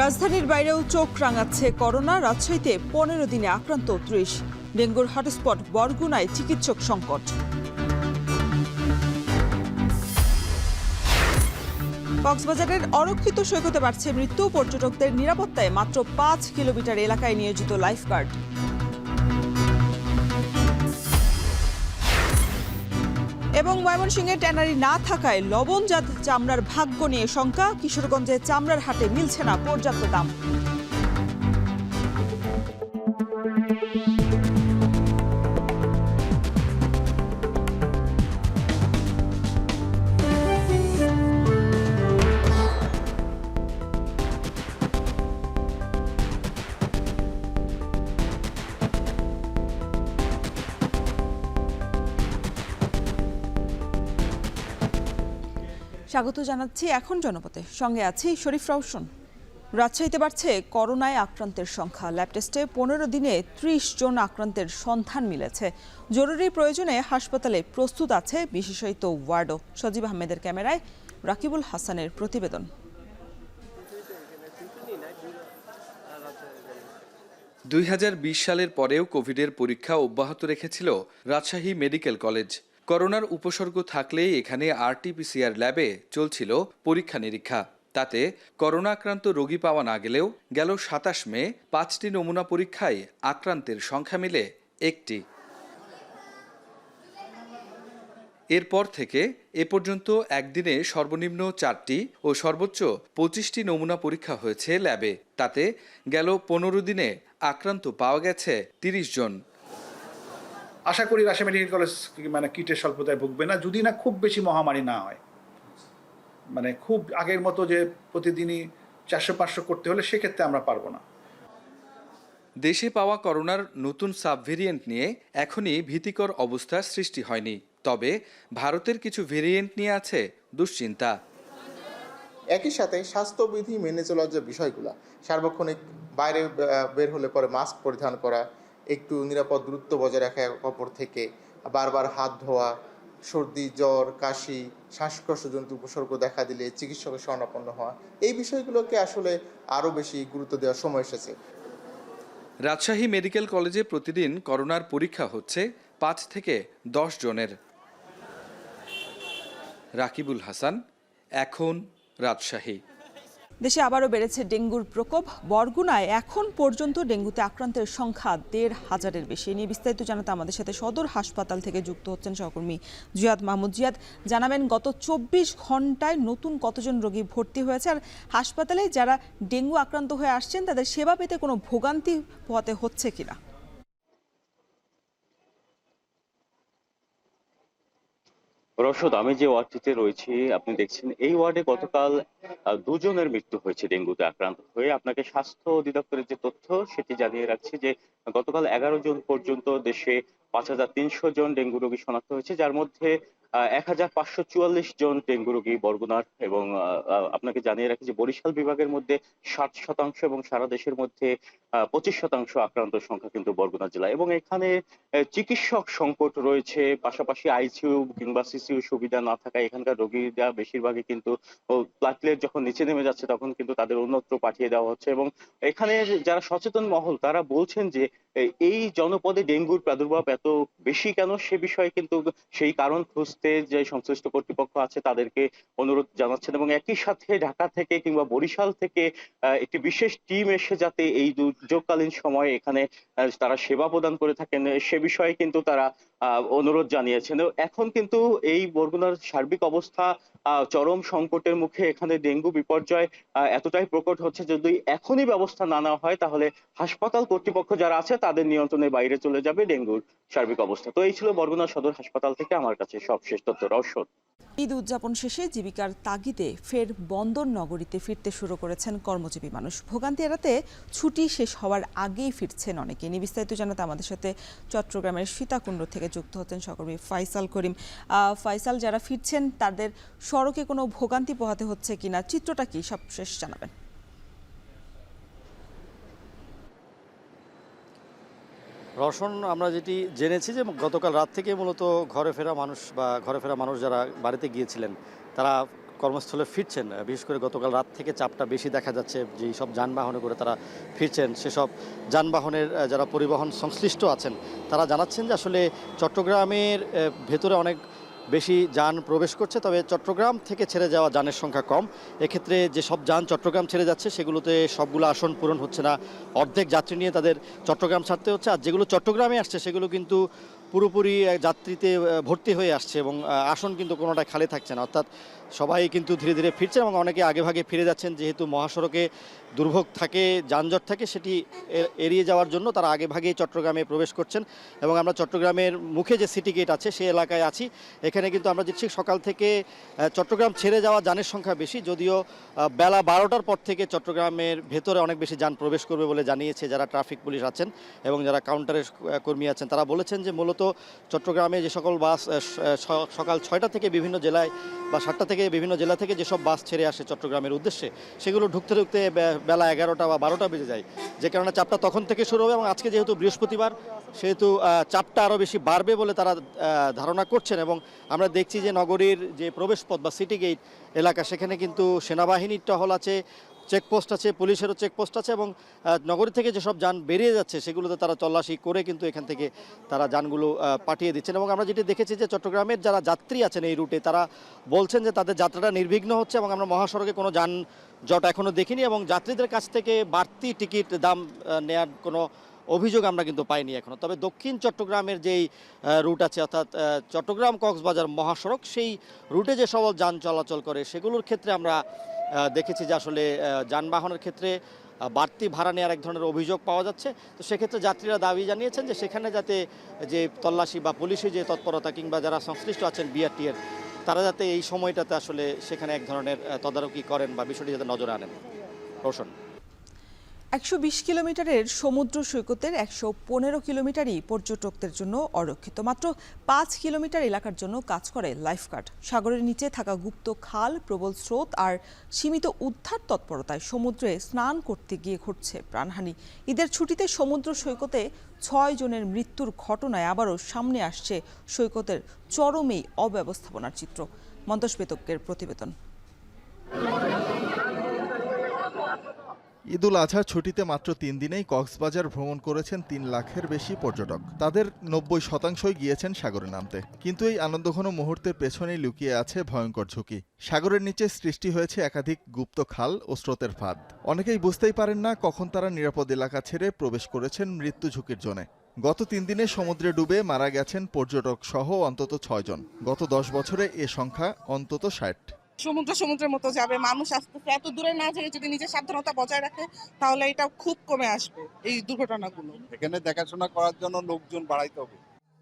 রাজধানীর বাইরেও চোখ রাঙাচ্ছে করোনা। রাজশাহীতে 15 দিনে আক্রান্ত 30। ডেঙ্গুর হটস্পট বরগুনায় চিকিৎসক সংকট। কক্সবাজারের অরক্ষিত সৈকতে বাড়ছে মৃত্যু। পর্যটকদের নিরাপত্তায় মাত্র 5 কিলোমিটার এলাকায় নিয়োজিত লাইফগার্ড। এবং ময়মনসিংহে ট্যানারি না থাকায় লবণজাত চামড়ার ভাগ্য নিয়ে শঙ্কা। কিশোরগঞ্জে চামড়ার হাটে মিলছে না পর্যাপ্ত দাম। স্বাগত জানাচ্ছি এখন জনপথে, সঙ্গে আছি শরীফ রওশন। রাজশাহীতে বাড়ছে করোনায় আক্রান্তের সংখ্যা। ল্যাব টেস্টে 15 দিনে 30 জন আক্রান্তের সন্ধান মিলেছে। জরুরি প্রয়োজনে হাসপাতালে প্রস্তুত আছে বিশেষায়িত ওয়ার্ডও। সজীব আহমেদের ক্যামেরায় রাকিবুল হাসানের প্রতিবেদন। 2020 সালের পরেও কোভিডের পরীক্ষা অব্যাহত রেখেছিল রাজশাহী মেডিকেল কলেজ। করোনার উপসর্গ থাকলেই এখানে আরটিপিসিআর ল্যাবে চলছিল পরীক্ষা নিরীক্ষা। তাতে করোনা আক্রান্ত রোগী পাওয়া না গেলেও গেল 27 মে 5টি নমুনা পরীক্ষায় আক্রান্তের সংখ্যা মিলে 1টি। এরপর থেকে এ পর্যন্ত একদিনে সর্বনিম্ন 4টি ও সর্বোচ্চ 25টি নমুনা পরীক্ষা হয়েছে ল্যাবে। তাতে গেল 15 দিনে আক্রান্ত পাওয়া গেছে 30 জন। আশা করি রাজশাহী মেডিকেল কলেজ কিটের স্বল্পতায় ভুগবে না, যদি না খুব বেশি মহামারী না হয়। খুব আগের মতো যে প্রতিদিনই 400-500 করতে হলে সেক্ষেত্রে আমরা পারবো না। দেশে পাওয়া করোনার নতুন সাবভেরিয়েন্ট নিয়ে এখনই ভীতিকর অবস্থার সৃষ্টি হয়নি। তবে ভারতের কিছু ভেরিয়েন্ট নিয়ে আছে দুশ্চিন্তা। একই সাথে স্বাস্থ্যবিধি মেনে চলার যে বিষয়গুলো, সার্বক্ষণিক বাইরে বের হলে পরে মাস্ক পরিধান করা, একটু নিরাপদ দূরত্ব বজায় রাখা অপর থেকে, বারবার হাত ধোয়া, সর্দি জ্বর কাশি শ্বাসকষ্টজনিত উপসর্গ দেখা দিলে চিকিৎসকের শরণাপন্ন হওয়া, এই বিষয়গুলোকে আসলে আরও বেশি গুরুত্ব দেওয়ার সময় এসেছে। রাজশাহী মেডিকেল কলেজে প্রতিদিন করোনার পরীক্ষা হচ্ছে 5 থেকে 10 জনের। রাকিবুল হাসান, এখন রাজশাহী। দেশে আবারও বেড়েছে ডেঙ্গুর প্রকোপ। বরগুনায় এখন পর্যন্ত ডেঙ্গুতে আক্রান্তের সংখ্যা 1,500-এর বেশি। নিয়ে বিস্তারিত জানাতে আমাদের সাথে সদর হাসপাতাল থেকে যুক্ত হচ্ছেন সহকর্মী জিয়াদ মাহমুদ। জিয়াদ, জানাবেন গত 24 ঘন্টায় নতুন কতজন রোগী ভর্তি হয়েছে, আর হাসপাতালে যারা ডেঙ্গু আক্রান্ত হয়ে আসছেন তাদের সেবা পেতে কোনো ভোগান্তি পোহাতে হচ্ছে কিনা? রশদ, আমি যে ওয়ার্ডটিতে রয়েছি আপনি দেখছেন, এই ওয়ার্ডে গতকাল 2 জনের মৃত্যু হয়েছে ডেঙ্গুতে আক্রান্ত হয়ে। আপনাকে স্বাস্থ্য অধিদপ্তরের যে তথ্য সেটি জানিয়ে রাখছি যে গতকাল 11 জন পর্যন্ত দেশে 5,300 জন ডেঙ্গু রোগী শনাক্ত হয়েছে, যার মধ্যে 1,544 জন ডেঙ্গু রোগী বরগুনার। এবং আপনাকে জানিয়ে রাখি যে বরিশাল বিভাগের মধ্যে 60% এবং সারা দেশের মধ্যে 25% আক্রান্ত সংখ্যা কিন্তু বরগুনা জেলায়। এবং এখানে চিকিৎসক সংকট রয়েছে, পাশাপাশি আইসিইউ কিংবা সিসিইউ সুবিধা না থাকায় এখানকার রোগীরা বেশিরভাগই কিন্তু প্লাটলেট যখন নিচে নেমে যাচ্ছে তখন কিন্তু তাদের অন্যত্র পাঠিয়ে দেওয়া হচ্ছে। এবং এখানে যারা সচেতন মহল তারা বলছেন যে এই জনপদে ডেঙ্গুর প্রাদুর্ভাব এত বেশি কেন, সে বিষয়ে কিন্তু সেই কারণ খুঁজতে যে সংশ্লিষ্ট কর্তৃপক্ষ আছে তাদেরকে অনুরোধ জানাচ্ছেন। এবং একই সাথে ঢাকা থেকে কিংবা বরিশাল থেকে একটি বিশেষ টিম এসে যাতে এই দুর্যোগকালীন সময়ে এখানে তারা সেবা প্রদান করে থাকেন সে বিষয়ে কিন্তু তারা অনুরোধ জানিয়েছেন। এখন কিন্তু এই বরগুনার সার্বিক অবস্থা চরম সংকটের মুখে। এখানে ডেঙ্গু বিপর্যয় এতটাই প্রকট হচ্ছে, যদি এখনই ব্যবস্থা না নেওয়া হয় তাহলে হাসপাতাল কর্তৃপক্ষ যারা আছে তাদের নিয়ন্ত্রণের বাইরে চলে যাবে ডেঙ্গুর সার্বিক অবস্থা। তো এই ছিল বরগুনা সদর হাসপাতাল থেকে আমার কাছে সবশেষ তথ্য। রওশন। ঈদ উদযাপন শেষে জীবিকার তাগিদে ফের বন্দর নগরীতে ফিরতে শুরু করেছেন কর্মজীবী মানুষ। ভোগান্তি এড়াতে ছুটি শেষ হওয়ার আগেই ফিরছেন অনেকে। নিয়ে বিস্তারিত জানাতে আমাদের সাথে চট্টগ্রামের সীতাকুণ্ড থেকে যুক্ত হচ্ছেন সহকর্মী ফাইসাল করিম। ফাইসাল, যারা ফিরছেন তাদের সড়কে কোনো ভোগান্তি পোহাতে হচ্ছে কিনা, চিত্রটা কি সবশেষ জানাবেন? রওশন, আমরা যেটি জেনেছি যে গতকাল রাত থেকে মূলত ঘরে ফেরা মানুষ যারা বাড়িতে গিয়েছিলেন তারা কর্মস্থলে ফিরছেন, বিশেষ করে গতকাল রাত থেকে চাপটা বেশি দেখা যাচ্ছে, যেই সব যানবাহনে করে তারা ফিরছেন সেসব যানবাহনের যারা পরিবহন সংশ্লিষ্ট আছেন তারা জানাচ্ছেন যে আসলে চট্টগ্রামের ভেতরে অনেক বেশি যান প্রবেশ করছে, তবে চট্টগ্রাম থেকে ছেড়ে যাওয়া যানের সংখ্যা কম। এক্ষেত্রে যে সব যান চট্টগ্রাম ছেড়ে যাচ্ছে সেগুলোতে সবগুলো আসন পূরণ হচ্ছে না, অর্ধেক যাত্রী নিয়ে তাদের চট্টগ্রাম ছাড়তে হচ্ছে। আর যেগুলো চট্টগ্রামে আসছে সেগুলো কিন্তু পুরোপুরি যাত্রীতে ভর্তি হয়ে আসছে এবং আসন কিন্তু কোনোটা খালি থাকছে না, অর্থাৎ সবাই কিন্তু ধীরে ধীরে ফিরছেন এবং অনেকে আগেভাগে ফিরে যাচ্ছেন। যেহেতু মহাসড়কে দুর্ভোগ থাকে, যানজট থাকে, সেটি এড়িয়ে যাওয়ার জন্য তারা আগেভাগেই চট্টগ্রামে প্রবেশ করছেন। এবং আমরা চট্টগ্রামের মুখে যে সিটি গেট আছে সেই এলাকায় আছি, এখানে কিন্তু আমরা দেখছি সকাল থেকে চট্টগ্রাম ছেড়ে যাওয়া যানের সংখ্যা বেশি, যদিও বেলা 12টার পর থেকে চট্টগ্রামের ভেতরে অনেক বেশি যান প্রবেশ করবে বলে জানিয়েছে যারা ট্রাফিক পুলিশ আছেন এবং যারা কাউন্টারের কর্মী আছেন। তারা বলেছেন যে মূলত চট্টগ্রামে যে সকল বাস সকাল 6টা থেকে বিভিন্ন জেলায় বা 7টা থেকে বিভিন্ন জেলা থেকে যেসব বাস ছেড়ে আসে চট্টগ্রামের উদ্দেশ্যে, সেগুলো ঢুকতে ঢুকতে বেলা 11টা বা 12টা বেজে যায়, যে কারণে চাপটা তখন থেকে শুরু হবে। এবং আজকে যেহেতু বৃহস্পতিবার, সেহেতু চাপটা আরও বেশি বাড়বে বলে তারা ধারণা করছেন। এবং আমরা দেখছি যে নগরীর যে প্রবেশপথ বা সিটি গেট এলাকা, সেখানে কিন্তু সেনাবাহিনীর টহল আছে, চেকপোস্ট আছে, পুলিশেরও চেকপোস্ট আছে এবং নগরী থেকে যেসব যান বেরিয়ে যাচ্ছে সেগুলোতে তারা তল্লাশি করে কিন্তু এখান থেকে তারা যানগুলো পাঠিয়ে দিচ্ছেন। এবং আমরা যেটি দেখেছি যে চট্টগ্রামের যারা যাত্রী আছেন এই রুটে, তারা বলছেন যে তাদের যাত্রাটা নির্বিঘ্ন হচ্ছে এবং আমরা মহাসড়কে কোনো যানজট এখনও দেখিনি এবং যাত্রীদের কাছ থেকে বাড়তি টিকিট দাম নেওয়ার কোনো অভিযোগ আমরা কিন্তু পাইনি এখনো। তবে দক্ষিণ চট্টগ্রামের যেই রুট আছে, অর্থাৎ চট্টগ্রাম কক্সবাজার মহাসড়ক, সেই রুটে যে সকল যান চলাচল করে সেগুলোর ক্ষেত্রে আমরা দেখেছি যে আসলে যানবাহনের ক্ষেত্রে বাড়তি ভাড়া নেওয়ার এক ধরনের অভিযোগ পাওয়া যাচ্ছে। তো সেক্ষেত্রে যাত্রীরা দাবি জানিয়েছেন যে সেখানে যাতে যে তল্লাশি বা পুলিশি যে তৎপরতা কিংবা যারা সংশ্লিষ্ট আছেন বিআরটি এর, তারা যাতে এই সময়টাতে আসলে সেখানে এক ধরনের তদারকি করেন বা বিষয়টি যাতে নজরে আনেন। রোশন। 120 কিলোমিটারের সমুদ্র সৈকতের 115 কিলোমিটারই পর্যটকদের জন্য অরক্ষিত। মাত্র 5 কিলোমিটার এলাকার জন্য কাজ করে লাইফগার্ড। সাগরের নিচে থাকা গুপ্ত খাল, প্রবল স্রোত আর সীমিত উদ্ধার তৎপরতায় সমুদ্রে স্নান করতে গিয়ে ঘটছে প্রাণহানি। ঈদের ছুটিতে সমুদ্র সৈকতে 6 জনের মৃত্যুর ঘটনায় আবারও সামনে আসছে সৈকতের চরমেই অব্যবস্থাপনার চিত্র। মন্তস বেতকের প্রতিবেদন। ঈদুল আজহার ছুটিতে মাত্র 3 দিনেই কক্সবাজার ভ্রমণ করেছেন 3 লাখের বেশি পর্যটক। তাদের 90% গিয়েছেন সাগরে নামতে। কিন্তু এই আনন্দঘন মুহূর্তের পেছনেই লুকিয়ে আছে ভয়ঙ্কর ঝুঁকি। সাগরের নিচে সৃষ্টি হয়েছে একাধিক গুপ্ত খাল ও স্রোতের ফাঁদ। অনেকেই বুঝতেই পারেন না কখন তারা নিরাপদ এলাকা ছেড়ে প্রবেশ করেছেন মৃত্যু ঝুঁকির জোনে। গত 3 দিনে সমুদ্রে ডুবে মারা গেছেন পর্যটক সহ অন্তত 6 জন। গত 10 বছরে এ সংখ্যা অন্তত 60। সমুদ্রের মতো যাবে, মানুষ আসতেছে, এত দূরে না যেয়ে যদি নিজের সাবধানতা বজায় রাখে তাহলে এটা খুব কমে আসবে এই দুর্ঘটনাগুলো। এখানে দেখাশোনা করার জন্য লোকজন বাড়াইতে হবে।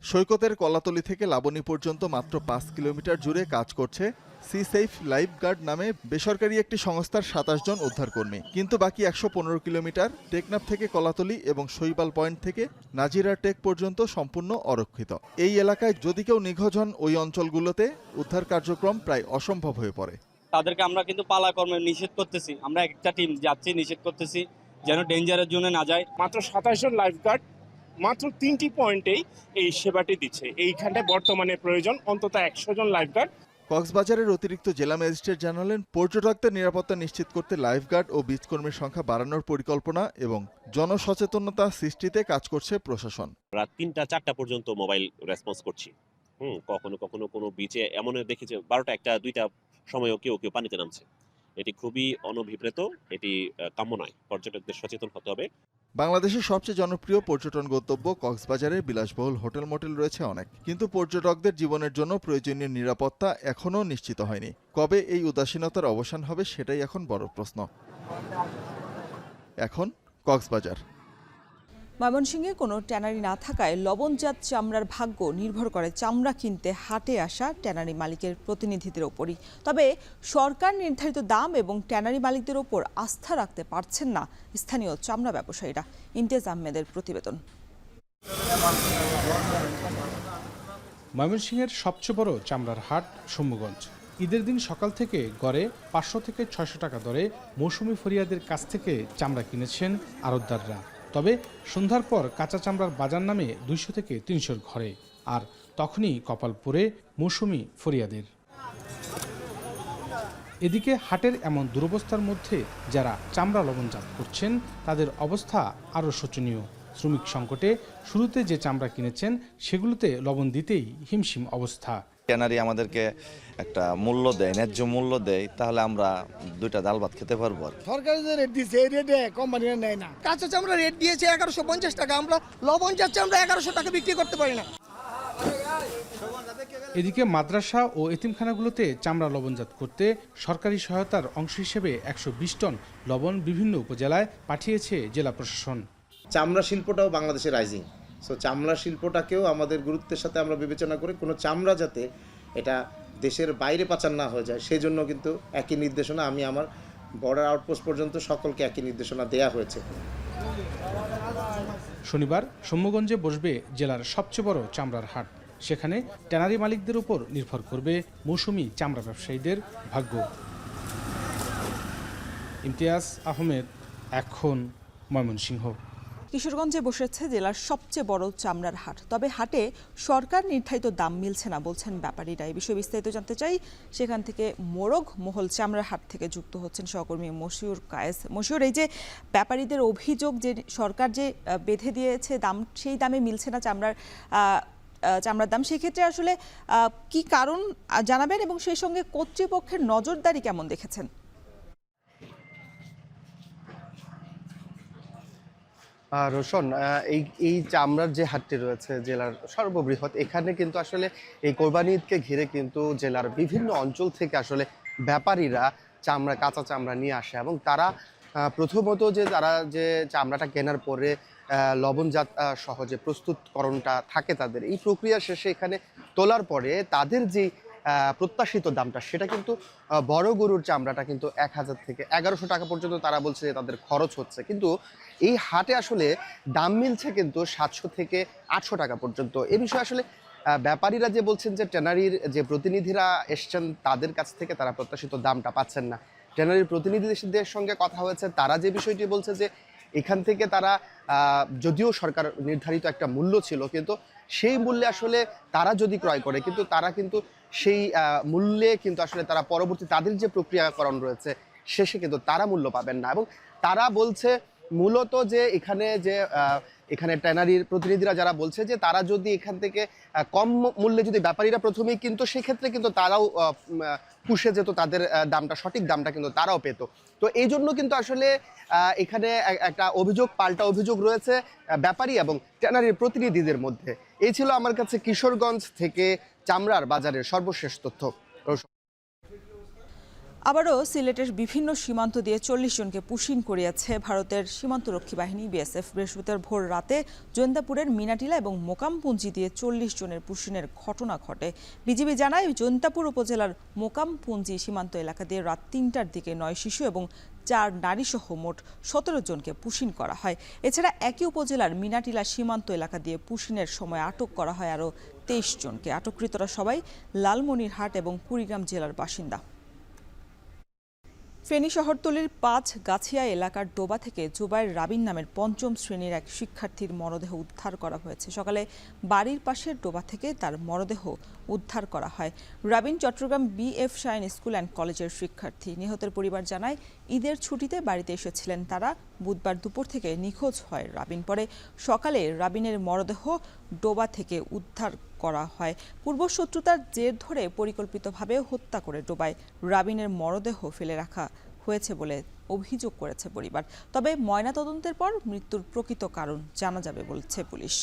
সৈকতের কলাতলি থেকে লাবণী পর্যন্ত মাত্র 5 কিলোমিটার জুড়ে কাজ করছে সি সেফ লাইফগার্ড নামে বেসরকারি একটি সংস্থার 27 জন উদ্ধারকর্মী। কিন্তু বাকি 115 কিলোমিটার টেকনাফ থেকে কলাতলি এবং শৈবাল পয়েন্ট থেকে নাজিরা টেক পর্যন্ত সম্পূর্ণ অরক্ষিত। এই এলাকায় যদি কেউ নিখোঁজ হন, ওই অঞ্চলগুলোতে উদ্ধার কার্যক্রম প্রায় অসম্ভব হয়ে পড়ে। তাদেরকে আমরা কিন্তু পালাক্রমে নিষেধ করতেছি, আমরা একটা টিম যাচ্ছি, নিষেধ করতেছি যেন ডেঞ্জারের জন্য না যায়। মাত্র 27 জন লাইফগার্ড মাত্র 3টি পয়েন্টেই এই সেবাটি দিচ্ছে। এইখানটায় বর্তমানে প্রয়োজন অন্তত 100 জন লাইফগার্ড। কক্সবাজারের অতিরিক্ত জেলা ম্যাজিস্ট্রেট জানালেন, পর্যটকদের নিরাপত্তা নিশ্চিত করতে লাইফগার্ড ও বিচকর্মীর সংখ্যা বাড়ানোর পরিকল্পনা এবং জনসচেতনতা সৃষ্টিতে কাজ করছে প্রশাসন। রাত 3টা-4টা পর্যন্ত মোবাইল রেসপন্স করছি। কখনো কখনো কোনো বিচে এমন দেখেছি 12টা, 1টা, 2টা সময়ও কেউ পানিতে নামছে। এটি খুবই অনভিপ্রেত, এটি কাম্য নয়। পর্যটকদের সচেতন হতে হবে। বাংলাদেশের সবচেয়ে জনপ্রিয় পর্যটন গন্তব্য কক্সবাজারে বিলাসবহুল হোটেল মোটেল রয়েছে অনেক, কিন্তু পর্যটকদের জীবনের জন্য প্রয়োজনীয় নিরাপত্তা এখনও নিশ্চিত হয়নি। কবে এই উদাসীনতার অবসান হবে সেটাই এখন বড় প্রশ্ন। এখন কক্সবাজার। ময়মনসিংহে কোনো ট্যানারি না থাকায় লবণজাত চামড়ার ভাগ্য নির্ভর করে চামড়া কিনতে হাটে আসা ট্যানারি মালিকের প্রতিনিধিদের ওপরই। তবে সরকার নির্ধারিত দাম এবং ট্যানারি মালিকদের ওপর আস্থা রাখতে পারছেন না স্থানীয় চামড়া ব্যবসায়ীরা। ইমতিয়াজ আহমেদের প্রতিবেদন। ময়মনসিংহের সবচেয়ে বড় চামড়ার হাট শম্ভুগঞ্জ। ঈদের দিন সকাল থেকে গড়ে 500 থেকে 600 টাকা দরে মৌসুমি ফরিয়াদের কাছ থেকে চামড়া কিনেছেন আড়তদাররা। তবে সন্ধ্যার পর কাঁচা চামড়ার বাজার নামে 200 থেকে 300 ঘরে, আর তখনই কপাল পুড়ে মৌসুমি ফরিয়াদের। এদিকে হাটের এমন দুরবস্থার মধ্যে যারা চামড়া লবণজাত করছেন তাদের অবস্থা আরও শোচনীয়। শ্রমিক সংকটে শুরুতে যে চামড়া কিনেছেন সেগুলোতে লবণ দিতেই হিমশিম অবস্থা। ট্যানারি আমাদেরকে একটা মূল্য দেয়, ন্যায্য মূল্য দেয়, তাহলে আমরা দুইটা ডাল ভাত খেতে পারবো। সরকার যে রেট দিচ্ছে এই রেটে কোম্পানিরা নেয় না। কাঁচা চামড়া রেট দিয়েছে 1150 টাকা, আমরা লবণ যাচ্ছে আমরা 1100 টাকা বিক্রি করতে পারি না। এদিকে মাদ্রাসা ও এতিমখানাগুলোতে চামড়া লবণজাত করতে সরকারি সহায়তার অংশ হিসেবে 120 টন লবণ বিভিন্ন উপজেলায় পাঠিয়েছে জেলা প্রশাসন। চামড়া শিল্পটাও বাংলাদেশে রাইজিং, সো চামড়া শিল্পটাকেও আমাদের গুরুত্বের সাথে আমরা বিবেচনা করে কোনো চামড়া যাতে এটা দেশের বাইরে পাচার না হয়ে যায় সেই জন্য কিন্তু একই নির্দেশনা আমি আমার বর্ডার আউটপোস্ট পর্যন্ত সকলকে একই নির্দেশনা দেয়া হয়েছে। শনিবার শম্ভুগঞ্জে বসবে জেলার সবচেয়ে বড় চামড়ার হাট। সেখানে ট্যানারি মালিকদের উপর নির্ভর করবে মৌসুমি চামড়া ব্যবসায়ীদের ভাগ্য। ইমতিয়াজ আহমেদ, এখন, ময়মনসিংহ। কিশোরগঞ্জে বসেছে জেলার সবচেয়ে বড় চামড়ার হাট। তবে হাটে সরকার নির্ধারিত দাম মিলছে না বলছেন ব্যাপারীরা। এই বিষয়ে বিস্তারিত জানতে চাই, সেখান থেকে মোরগ মহল চামড়ার হাট থেকে যুক্ত হচ্ছেন সহকর্মী মশিউর কায়েস। মশিউর, এই যে ব্যাপারীদের অভিযোগ যে সরকার যে বেঁধে দিয়েছে দাম, সেই দামে মিলছে না চামড়ার দাম, সেই ক্ষেত্রে আসলে কি কারণ জানাবেন এবং সেই সঙ্গে কর্তৃপক্ষের নজরদারি কেমন দেখেছেন? রোশন, এই চামড়ার যে হাটটি রয়েছে জেলার সর্ববৃহৎ, এখানে কিন্তু আসলে এই কোরবানি ঈদকে ঘিরে কিন্তু জেলার বিভিন্ন অঞ্চল থেকে আসলে ব্যাপারীরা কাঁচা চামড়া নিয়ে আসে এবং তারা প্রথমত তারা যে চামড়াটা কেনার পরে লবণজাত সহ যে প্রস্তুতকরণটা থাকে তাদের, এই প্রক্রিয়া শেষে এখানে তোলার পরে তাদের যে প্রত্যাশিত দামটা সেটা কিন্তু বড় গরুর চামড়াটা কিন্তু 1000 থেকে 1100 টাকা পর্যন্ত তারা বলছে যে তাদের খরচ হচ্ছে। কিন্তু এই হাটে আসলে দাম মিলছে কিন্তু 700 থেকে 800 টাকা পর্যন্ত। এ বিষয়ে আসলে ব্যাপারীরা যে বলছেন যে ট্যানারির যে প্রতিনিধিরা এসছেন তাদের কাছ থেকে তারা প্রত্যাশিত দামটা পাচ্ছেন না। ট্যানারির প্রতিনিধিদের সঙ্গে কথা হয়েছে, তারা যে বিষয়টি বলছে যে এখান থেকে তারা যদিও সরকার নির্ধারিত একটা মূল্য ছিল, কিন্তু সেই মূল্যে আসলে তারা যদি ক্রয় করে কিন্তু তারা কিন্তু সেই মূল্যে কিন্তু আসলে তারা পরবর্তী তাদের যে প্রক্রিয়াকরণ রয়েছে শেষে কিন্তু তারা মূল্য পাবেন না। এবং তারা বলছে মূলত যে এখানে ট্যানারির প্রতিনিধিরা যারা বলছে যে তারা যদি এখান থেকে কম মূল্যে যদি ব্যাপারীরা প্রথমেই কিন্তু সেক্ষেত্রে কিন্তু তারাও পুষে যেত, তাদের দামটা সঠিক দামটা কিন্তু তারাও পেত। তো এই জন্য কিন্তু আসলে এখানে একটা পাল্টা অভিযোগ রয়েছে ব্যাপারী এবং ট্যানারির প্রতিনিধিদের মধ্যে। এই ছিল আমার কাছে কিশোরগঞ্জ থেকে চামড়ার বাজারের সর্বশেষ তথ্য। আবারও সিলেটের বিভিন্ন সীমান্ত দিয়ে 40 জনকে পুশিন করিয়েছে ভারতের সীমান্তরক্ষী বাহিনী বিএসএফ। বৃহস্পতিবার ভোর রাতে জৈন্তাপুরের মিনাটিলা এবং মোকামপুঞ্জি দিয়ে 40 জনের পুশিনের ঘটনা ঘটে। বিজিবি জানায় জৈন্তাপুর উপজেলার মোকামপুঞ্জি সীমান্ত এলাকা দিয়ে রাত 3টার দিকে 9 শিশু এবং 4 নারী সহ মোট 17 জনকে পুশিন করা হয়। এছাড়া একই উপজেলার মিনাটিলা সীমান্ত এলাকা দিয়ে পুশিনের সময় আটক করা হয় আরও 23 জনকে। আটককৃতরা সবাই লালমনিরহাট এবং কুড়িগ্রাম জেলার বাসিন্দা। ফেনী শহরতলির 5 গাছিয়া এলাকার ডোবা থেকে জুবাইর রাবিন নামের 5ম শ্রেণীর এক শিক্ষার্থীর মরদেহ উদ্ধার করা হয়েছে। সকালে বাড়ির পাশের ডোবা থেকে তার মরদেহ উদ্ধার করা হয়। Rabin Chittagong BF shine school and কলেজের শিক্ষার্থী। নিহতের পরিবার জানায় ঈদের ছুটিতে বাড়িতে এসেছিলেন তারা। বুধবার দুপুর থেকে নিখোঁজ হয় রাবিন। পরে সকালে রাবিনের মরদেহ ডোবা থেকে উদ্ধার করা হয়। পূর্বশত্রুতার জের ধরে পরিকল্পিতভাবে হত্যা করে ডোবায় রাবিনের মরদেহ ফেলে রাখা হয়েছে বলে অভিযোগ করেছে পরিবার। তবে ময়নাতদন্তের পর মৃত্যুর প্রকৃত কারণ জানা যাবে বলছে পুলিশ।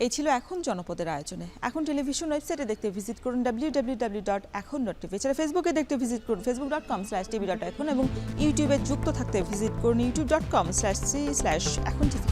এই ছিল এখন জনপদের আয়োজনে। এখন টেলিভিশন ওয়েবসাইটে দেখতে ভিজিট করুন www.ekhon.tv। এছাড়া ফেসবুকে দেখতে ভিজিট করুন facebook.com/tv.ekhon এবং ইউটিউবে যুক্ত থাকতে ভিজিট করুন youtube.com/c/ekhon tv।